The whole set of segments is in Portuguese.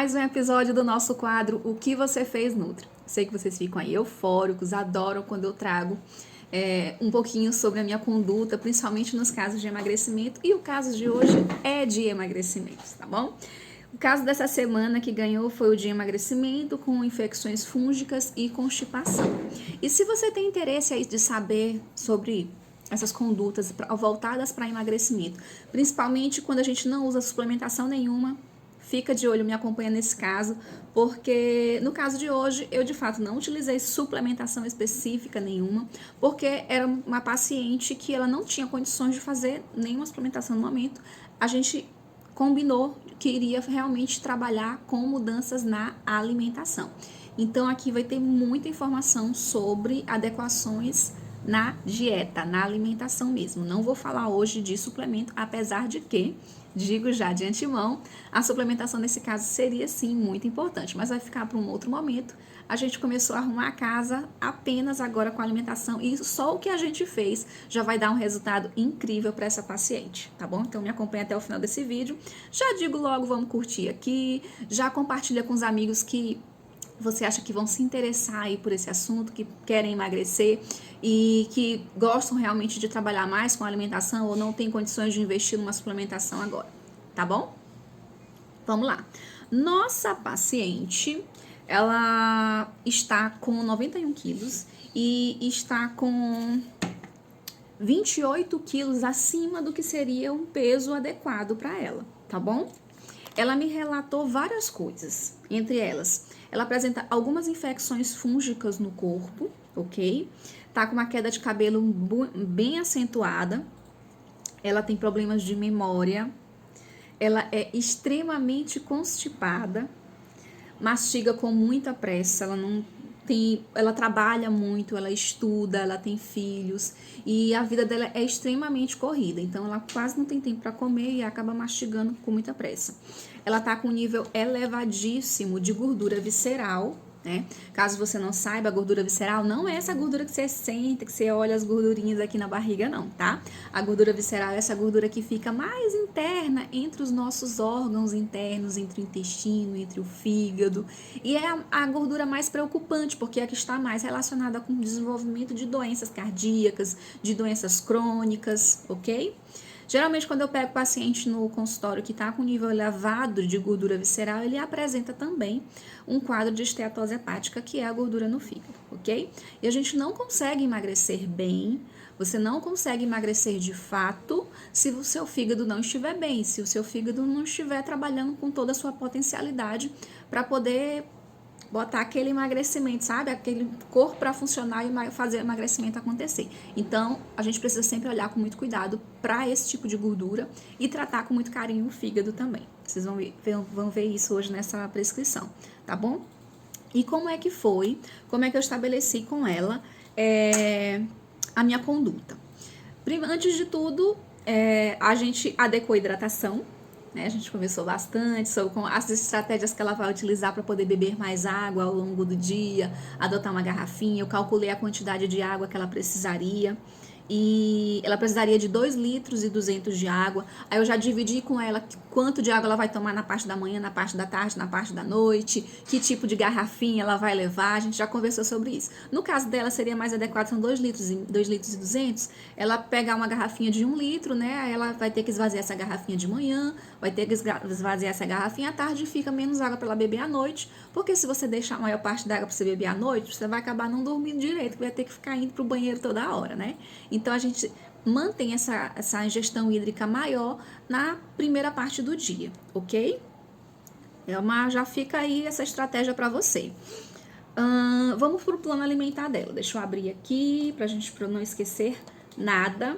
mais um episódio do nosso quadro O que você fez, Nutri. Sei que vocês ficam aí eufóricos, adoram quando eu trago um pouquinho sobre a minha conduta, principalmente nos casos de emagrecimento, e o caso de hoje é de emagrecimento, tá bom? O caso dessa semana que ganhou foi o de emagrecimento com infecções fúngicas e constipação. E se você tem interesse aí de saber sobre essas condutas voltadas para emagrecimento, principalmente quando a gente não usa suplementação nenhuma, fica de olho, me acompanha nesse caso, porque no caso de hoje eu de fato não utilizei suplementação específica nenhuma, porque era uma paciente que ela não tinha condições de fazer nenhuma suplementação no momento. A gente combinou que iria realmente trabalhar com mudanças na alimentação. Então aqui vai ter muita informação sobre adequações na dieta, na alimentação mesmo. Não vou falar hoje de suplemento, apesar de que, digo já de antemão, a suplementação nesse caso seria sim muito importante, mas vai ficar para um outro momento. A gente começou a arrumar a casa apenas agora com a alimentação e só o que a gente fez já vai dar um resultado incrível para essa paciente, tá bom? Então me acompanha até o final desse vídeo. Já digo logo, vamos curtir aqui, já compartilha com os amigos que você acha que vão se interessar aí por esse assunto, que querem emagrecer e que gostam realmente de trabalhar mais com a alimentação ou não tem condições de investir numa suplementação agora, tá bom? Vamos lá. Nossa paciente, ela está com 91 quilos e está com 28 quilos acima do que seria um peso adequado para ela, tá bom? Ela me relatou várias coisas, entre elas, ela apresenta algumas infecções fúngicas no corpo, ok? Tá com uma queda de cabelo bem acentuada, ela tem problemas de memória, ela é extremamente constipada, mastiga com muita pressa, ela trabalha muito, ela estuda, ela tem filhos e a vida dela é extremamente corrida, então ela quase não tem tempo para comer e acaba mastigando com muita pressa. Ela tá com um nível elevadíssimo de gordura visceral, né? Caso você não saiba, a gordura visceral não é essa gordura que você senta, que você olha as gordurinhas aqui na barriga, não, tá? A gordura visceral é essa gordura que fica mais interna entre os nossos órgãos internos, entre o intestino, entre o fígado. E é a gordura mais preocupante, porque é a que está mais relacionada com o desenvolvimento de doenças cardíacas, de doenças crônicas, ok? Geralmente, quando eu pego o paciente no consultório que está com nível elevado de gordura visceral, ele apresenta também um quadro de esteatose hepática, que é a gordura no fígado, ok? E a gente não consegue emagrecer bem, você não consegue emagrecer de fato se o seu fígado não estiver bem, se o seu fígado não estiver trabalhando com toda a sua potencialidade para poder botar aquele emagrecimento, sabe? Aquele corpo para funcionar e fazer o emagrecimento acontecer. Então, a gente precisa sempre olhar com muito cuidado para esse tipo de gordura e tratar com muito carinho o fígado também. Vocês vão ver isso hoje nessa prescrição, tá bom? E como é que foi? Como é que eu estabeleci com ela a minha conduta? Antes de tudo, a gente adequou a hidratação, né? A gente conversou bastante sobre as estratégias que ela vai utilizar para poder beber mais água ao longo do dia, adotar uma garrafinha. Eu calculei a quantidade de água que ela precisaria. E ela precisaria de 2,2 litros de água. Aí eu já dividi com ela quanto de água ela vai tomar na parte da manhã, na parte da tarde, na parte da noite, que tipo de garrafinha ela vai levar, a gente já conversou sobre isso. No caso dela seria mais adequado, são 2,2 litros, ela pegar uma garrafinha de 1 litro, né, aí ela vai ter que esvaziar essa garrafinha de manhã, vai ter que esvaziar essa garrafinha à tarde e fica menos água para ela beber à noite, porque se você deixar a maior parte da água para você beber à noite, você vai acabar não dormindo direito, vai ter que ficar indo pro banheiro toda hora, né? Então, a gente mantém essa ingestão hídrica maior na primeira parte do dia, ok? Já fica aí essa estratégia para você. Vamos para o plano alimentar dela. Deixa eu abrir aqui para não esquecer nada.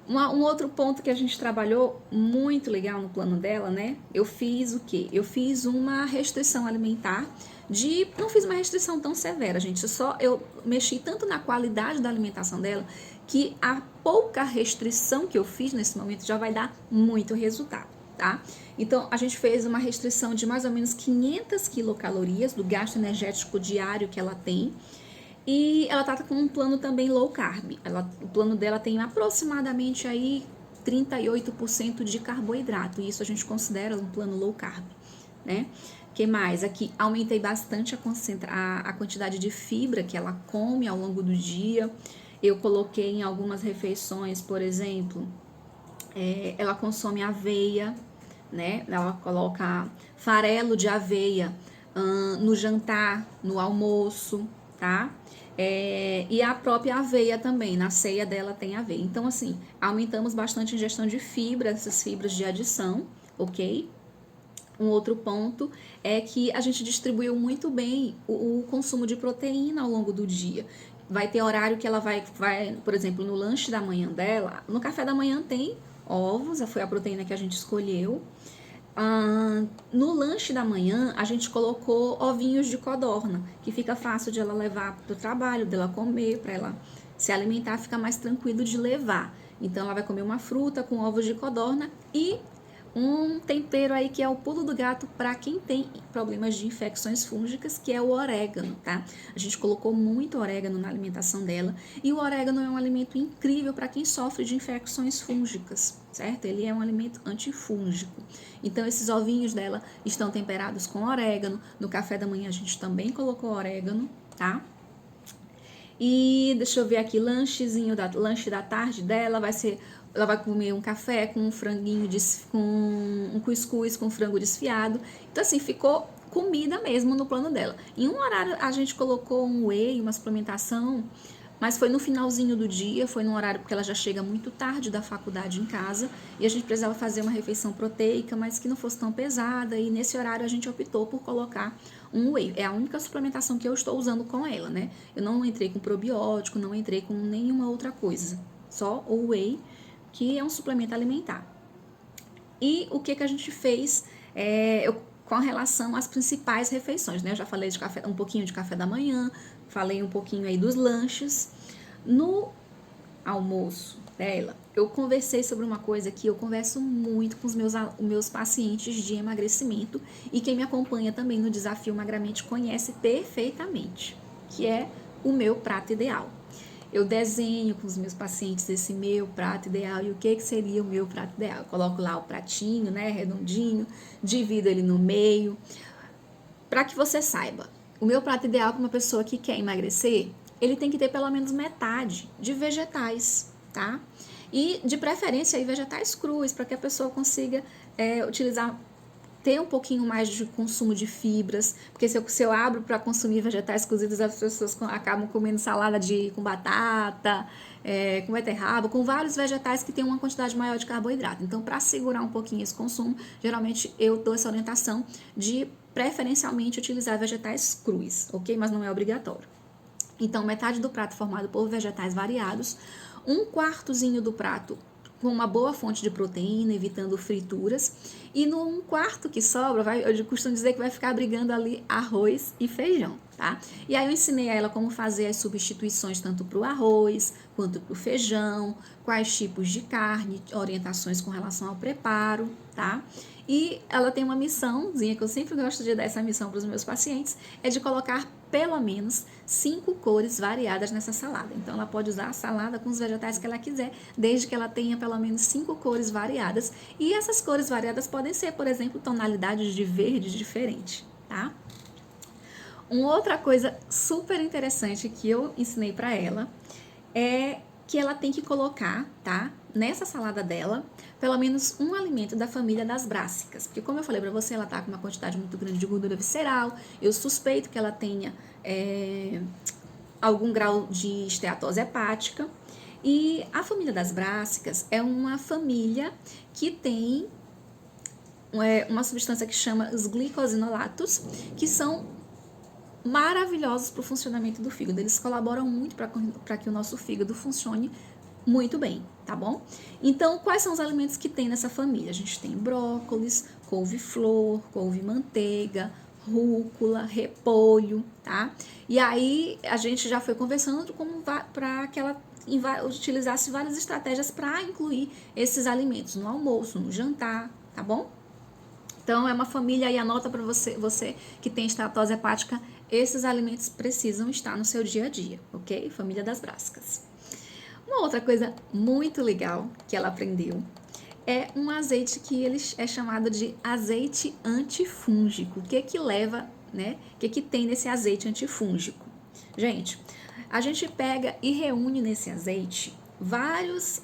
Um outro ponto que a gente trabalhou muito legal no plano dela, né? Eu fiz o quê? Eu fiz uma restrição alimentar não fiz uma restrição tão severa, gente. Eu mexi tanto na qualidade da alimentação dela que a pouca restrição que eu fiz nesse momento já vai dar muito resultado, tá? Então, a gente fez uma restrição de mais ou menos 500 quilocalorias do gasto energético diário que ela tem. E ela tá com um plano também low carb. O plano dela tem aproximadamente aí 38% de carboidrato. E isso a gente considera um plano low carb, né? Que mais? Aqui aumentei bastante a quantidade de fibra que ela come ao longo do dia. Eu coloquei em algumas refeições, por exemplo, ela consome aveia, né? Ela coloca farelo de aveia no jantar, no almoço, tá? E a própria aveia também, na ceia dela tem aveia. Então, assim, aumentamos bastante a ingestão de fibra, essas fibras de adição, ok? Um outro ponto é que a gente distribuiu muito bem o consumo de proteína ao longo do dia. Vai ter horário que ela vai, por exemplo, no lanche da manhã dela, no café da manhã tem ovos, foi a proteína que a gente escolheu. No lanche da manhã, a gente colocou ovinhos de codorna, que fica fácil de ela levar para o trabalho, dela comer, para ela se alimentar, fica mais tranquilo de levar. Então, ela vai comer uma fruta com ovos de codorna e um tempero aí que é o pulo do gato para quem tem problemas de infecções fúngicas, que é o orégano, tá? A gente colocou muito orégano na alimentação dela e o orégano é um alimento incrível para quem sofre de infecções fúngicas, certo? Ele é um alimento antifúngico. Então, esses ovinhos dela estão temperados com orégano. No café da manhã a gente também colocou orégano, tá? E deixa eu ver aqui, lanche da tarde dela ela vai comer um café com um franguinho, com um cuscuz com frango desfiado. Então, assim, ficou comida mesmo no plano dela. Em um horário a gente colocou um whey, uma suplementação, mas foi no finalzinho do dia, foi no horário porque ela já chega muito tarde da faculdade em casa e a gente precisava fazer uma refeição proteica, mas que não fosse tão pesada, e nesse horário a gente optou por colocar um whey. É a única suplementação que eu estou usando com ela, né? Eu não entrei com probiótico, não entrei com nenhuma outra coisa, só o whey, que é um suplemento alimentar. E o que a gente fez com relação às principais refeições, né? Eu já falei um pouquinho de café da manhã, falei um pouquinho aí dos lanches. No almoço dela, eu conversei sobre uma coisa que eu converso muito com os meus pacientes de emagrecimento, e quem me acompanha também no Desafio Magramente conhece perfeitamente, que é o meu prato ideal. Eu desenho com os meus pacientes esse meu prato ideal e o que seria o meu prato ideal. Eu coloco lá o pratinho, né, redondinho, divido ele no meio. Para que você saiba, o meu prato ideal para uma pessoa que quer emagrecer, ele tem que ter pelo menos metade de vegetais, tá? E de preferência aí vegetais crus, para que a pessoa consiga utilizar, ter um pouquinho mais de consumo de fibras, porque se eu abro para consumir vegetais cozidos, as pessoas acabam comendo salada com batata, com beterraba, com vários vegetais que têm uma quantidade maior de carboidrato. Então, para segurar um pouquinho esse consumo, geralmente eu dou essa orientação de preferencialmente utilizar vegetais crus, ok? Mas não é obrigatório. Então, metade do prato formado por vegetais variados, um quartozinho do prato com uma boa fonte de proteína, evitando frituras, e no um quarto que sobra, eu costumo dizer que vai ficar brigando ali arroz e feijão, tá? E aí eu ensinei a ela como fazer as substituições tanto para o arroz quanto para o feijão, quais tipos de carne, orientações com relação ao preparo, tá? E ela tem uma missãozinha, que eu sempre gosto de dar essa missão para os meus pacientes, é de colocar pelo menos 5 cores variadas nessa salada. Então, ela pode usar a salada com os vegetais que ela quiser, desde que ela tenha pelo menos 5 cores variadas. E essas cores variadas podem ser, por exemplo, tonalidades de verde diferentes, tá? Uma outra coisa super interessante que eu ensinei para ela é que ela tem que colocar, tá, nessa salada dela, pelo menos um alimento da família das brássicas. Porque, como eu falei para você, ela tá com uma quantidade muito grande de gordura visceral. Eu suspeito que ela tenha algum grau de esteatose hepática. E a família das brássicas é uma família que tem uma substância que chama os glicosinolatos, que são maravilhosos para o funcionamento do fígado. Eles colaboram muito para que o nosso fígado funcione muito bem, tá bom? Então, quais são os alimentos que tem nessa família? A gente tem brócolis, couve-flor, couve-manteiga, rúcula, repolho, tá? E aí, a gente já foi conversando para que ela utilizasse várias estratégias para incluir esses alimentos no almoço, no jantar, tá bom? Então, é uma família, aí anota para você que tem esteatose hepática, esses alimentos precisam estar no seu dia a dia, ok? Família das brássicas. Uma outra coisa muito legal que ela aprendeu é um azeite que ele é chamado de azeite antifúngico. O que que leva, né? O que que tem nesse azeite antifúngico? Gente, a gente pega e reúne nesse azeite vários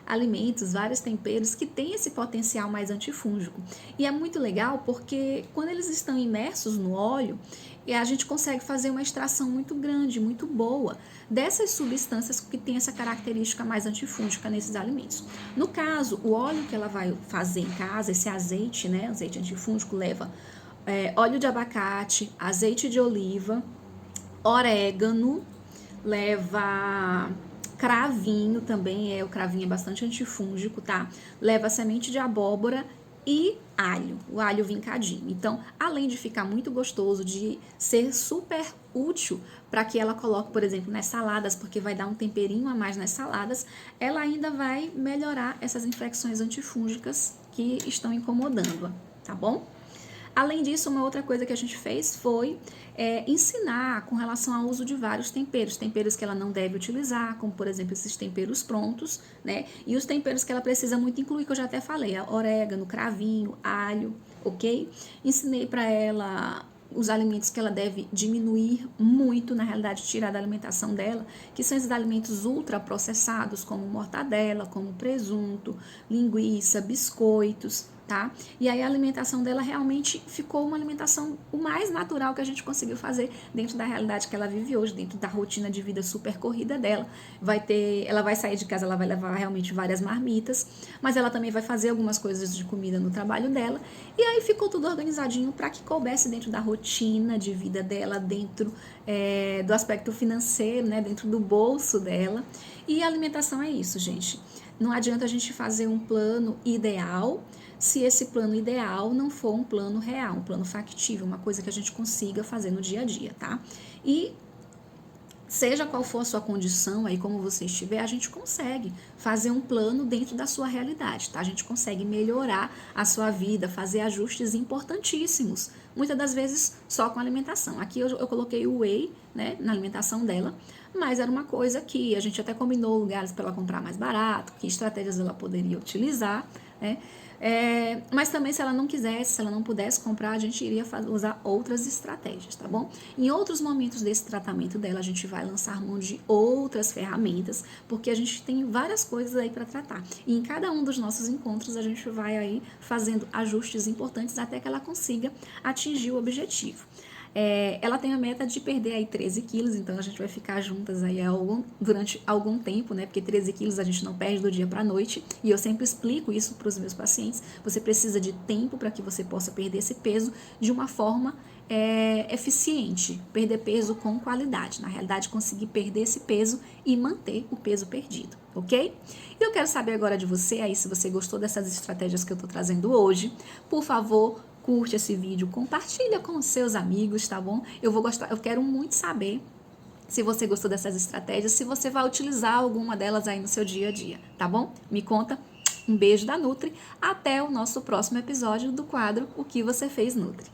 alimentos, vários temperos que têm esse potencial mais antifúngico. E é muito legal porque quando eles estão imersos no óleo, a gente consegue fazer uma extração muito grande, muito boa dessas substâncias que têm essa característica mais antifúngica nesses alimentos. No caso, o óleo que ela vai fazer em casa, esse azeite, né, azeite antifúngico, leva óleo de abacate, azeite de oliva, orégano, leva cravinho também, o cravinho é bastante antifúngico, tá? Leva semente de abóbora e alho, o alho vincadinho. Então, além de ficar muito gostoso, de ser super útil para que ela coloque, por exemplo, nas saladas, porque vai dar um temperinho a mais nas saladas, ela ainda vai melhorar essas infecções antifúngicas que estão incomodando-a, tá bom? Além disso, uma outra coisa que a gente fez foi ensinar com relação ao uso de vários temperos. Temperos que ela não deve utilizar, como por exemplo esses temperos prontos, né? E os temperos que ela precisa muito incluir, que eu já até falei, orégano, cravinho, alho, ok? Ensinei para ela os alimentos que ela deve diminuir muito, na realidade tirar da alimentação dela, que são esses alimentos ultraprocessados, como mortadela, como presunto, linguiça, biscoitos, tá? E aí a alimentação dela realmente ficou uma alimentação o mais natural que a gente conseguiu fazer dentro da realidade que ela vive hoje, dentro da rotina de vida super corrida dela. Ela vai sair de casa, ela vai levar realmente várias marmitas, mas ela também vai fazer algumas coisas de comida no trabalho dela, e aí ficou tudo organizadinho para que coubesse dentro da rotina de vida dela, dentro do aspecto financeiro, né, dentro do bolso dela. E a alimentação é isso, gente. Não adianta a gente fazer um plano ideal se esse plano ideal não for um plano real, um plano factível, uma coisa que a gente consiga fazer no dia a dia, tá? E seja qual for a sua condição aí, como você estiver, a gente consegue fazer um plano dentro da sua realidade, tá? A gente consegue melhorar a sua vida, fazer ajustes importantíssimos, muitas das vezes só com alimentação. Aqui eu coloquei o whey, né, na alimentação dela, mas era uma coisa que a gente até combinou lugares para ela comprar mais barato, que estratégias ela poderia utilizar, né? Mas também se ela não quisesse, se ela não pudesse comprar, a gente iria usar outras estratégias, tá bom? Em outros momentos desse tratamento dela, a gente vai lançar mão de outras ferramentas, porque a gente tem várias coisas aí para tratar. E em cada um dos nossos encontros, a gente vai aí fazendo ajustes importantes até que ela consiga atingir o objetivo. Ela tem a meta de perder aí 13 quilos, então a gente vai ficar juntas aí durante algum tempo, né? Porque 13 quilos a gente não perde do dia para a noite, e eu sempre explico isso para os meus pacientes. Você precisa de tempo para que você possa perder esse peso de uma forma eficiente, perder peso com qualidade. Na realidade, conseguir perder esse peso e manter o peso perdido, ok? E eu quero saber agora de você aí, se você gostou dessas estratégias que eu tô trazendo hoje, por favor, curte esse vídeo, compartilha com os seus amigos, tá bom? Eu quero muito saber se você gostou dessas estratégias, se você vai utilizar alguma delas aí no seu dia a dia, tá bom? Me conta. Um beijo da Nutri. Até o nosso próximo episódio do quadro O que você fez, Nutri.